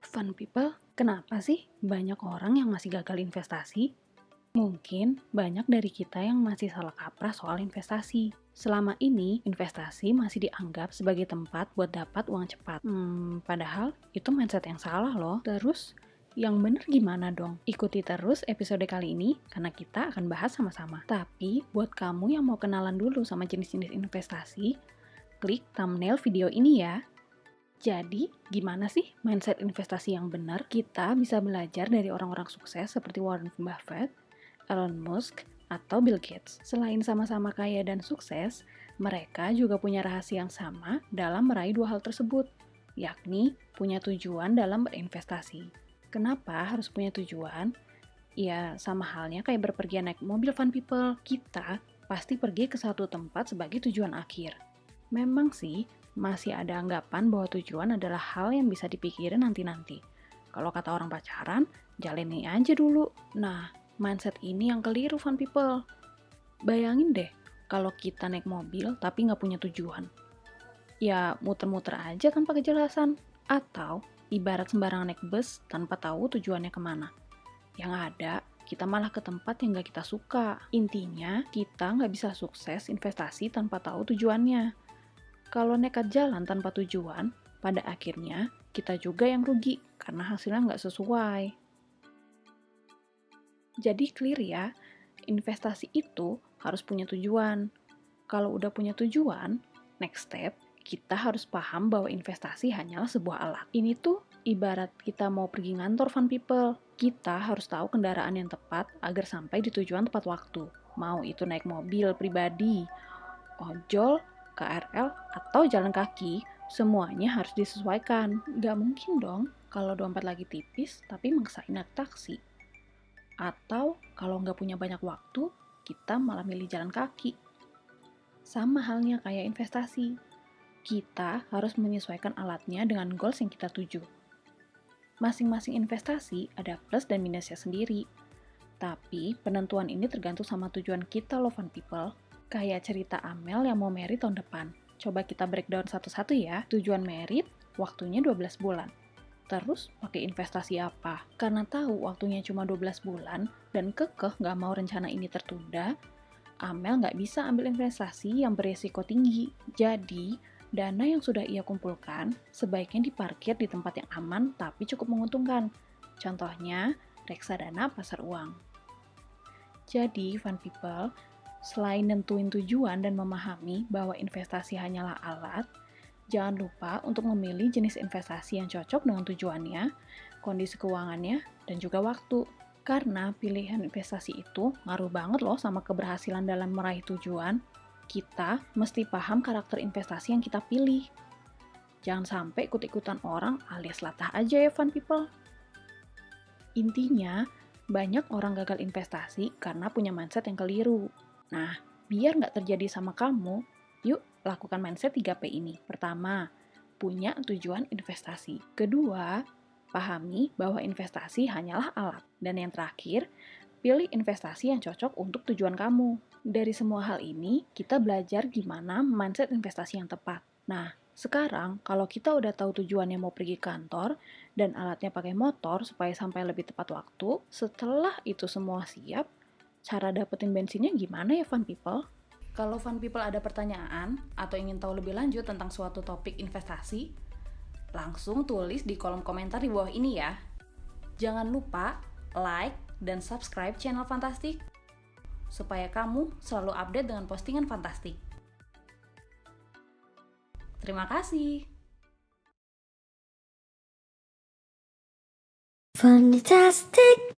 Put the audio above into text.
Fun people, kenapa sih banyak orang yang masih gagal investasi? Mungkin banyak dari kita yang masih salah kaprah soal investasi. Selama ini, investasi masih dianggap sebagai tempat buat dapat uang cepat. Padahal itu mindset yang salah loh. Terus, yang bener gimana dong? Ikuti terus episode kali ini, karena kita akan bahas sama-sama. Tapi, buat kamu yang mau kenalan dulu sama jenis-jenis investasi, klik thumbnail video ini ya. Jadi, gimana sih mindset investasi yang benar? Kita bisa belajar dari orang-orang sukses seperti Warren Buffett, Elon Musk, atau Bill Gates. Selain sama-sama kaya dan sukses, mereka juga punya rahasia yang sama dalam meraih dua hal tersebut, yakni punya tujuan dalam berinvestasi. Kenapa harus punya tujuan? Ya, sama halnya kayak berpergian naik mobil fun people. Kita pasti pergi ke satu tempat sebagai tujuan akhir. Memang sih, masih ada anggapan bahwa tujuan adalah hal yang bisa dipikirin nanti-nanti. Kalau kata orang pacaran, jalani aja dulu. Nah, mindset ini yang keliru fun people. Bayangin deh, kalau kita naik mobil tapi nggak punya tujuan. Ya, muter-muter aja tanpa kejelasan. Atau, ibarat sembarangan naik bus tanpa tahu tujuannya kemana. Yang ada, kita malah ke tempat yang nggak kita suka. Intinya, kita nggak bisa sukses investasi tanpa tahu tujuannya. Kalau nekat jalan tanpa tujuan, pada akhirnya kita juga yang rugi karena hasilnya nggak sesuai. Jadi clear ya, investasi itu harus punya tujuan. Kalau udah punya tujuan, next step, kita harus paham bahwa investasi hanyalah sebuah alat. Ini tuh ibarat kita mau pergi ngantor fun people. Kita harus tahu kendaraan yang tepat agar sampai di tujuan tepat waktu. Mau itu naik mobil pribadi, ojol, KRL, atau jalan kaki, semuanya harus disesuaikan. Gak mungkin dong kalau dompet lagi tipis tapi maksain naik taksi. Atau kalau nggak punya banyak waktu, kita malah milih jalan kaki. Sama halnya kayak investasi. Kita harus menyesuaikan alatnya dengan goals yang kita tuju. Masing-masing investasi ada plus dan minusnya sendiri. Tapi penentuan ini tergantung sama tujuan kita loh fun people. Kayak cerita Amel yang mau merit tahun depan. Coba kita breakdown satu-satu ya. Tujuan merit, waktunya 12 bulan. Terus pakai investasi apa? Karena tahu waktunya cuma 12 bulan dan kekeh nggak mau rencana ini tertunda, Amel nggak bisa ambil investasi yang beresiko tinggi. Jadi, dana yang sudah ia kumpulkan sebaiknya diparkir di tempat yang aman tapi cukup menguntungkan. Contohnya, reksadana pasar uang. Jadi, fun people, selain nentuin tujuan dan memahami bahwa investasi hanyalah alat, jangan lupa untuk memilih jenis investasi yang cocok dengan tujuannya, kondisi keuangannya, dan juga waktu. Karena pilihan investasi itu ngaruh banget loh sama keberhasilan dalam meraih tujuan. Kita mesti paham karakter investasi yang kita pilih. Jangan sampai ikut-ikutan orang alias latah aja ya fun people. Intinya, banyak orang gagal investasi karena punya mindset yang keliru. Nah, biar nggak terjadi sama kamu, yuk lakukan mindset 3P ini. Pertama, punya tujuan investasi. Kedua, pahami bahwa investasi hanyalah alat. Dan yang terakhir, pilih investasi yang cocok untuk tujuan kamu. Dari semua hal ini, kita belajar gimana mindset investasi yang tepat. Nah, sekarang kalau kita udah tahu tujuannya mau pergi kantor dan alatnya pakai motor supaya sampai lebih tepat waktu, setelah itu semua siap, cara dapetin bensinnya gimana ya fun people? Kalau fun people ada pertanyaan atau ingin tahu lebih lanjut tentang suatu topik investasi, langsung tulis di kolom komentar di bawah ini ya. Jangan lupa like dan subscribe channel Fantastik supaya kamu selalu update dengan postingan Fantastik. Terima kasih. Fantastic.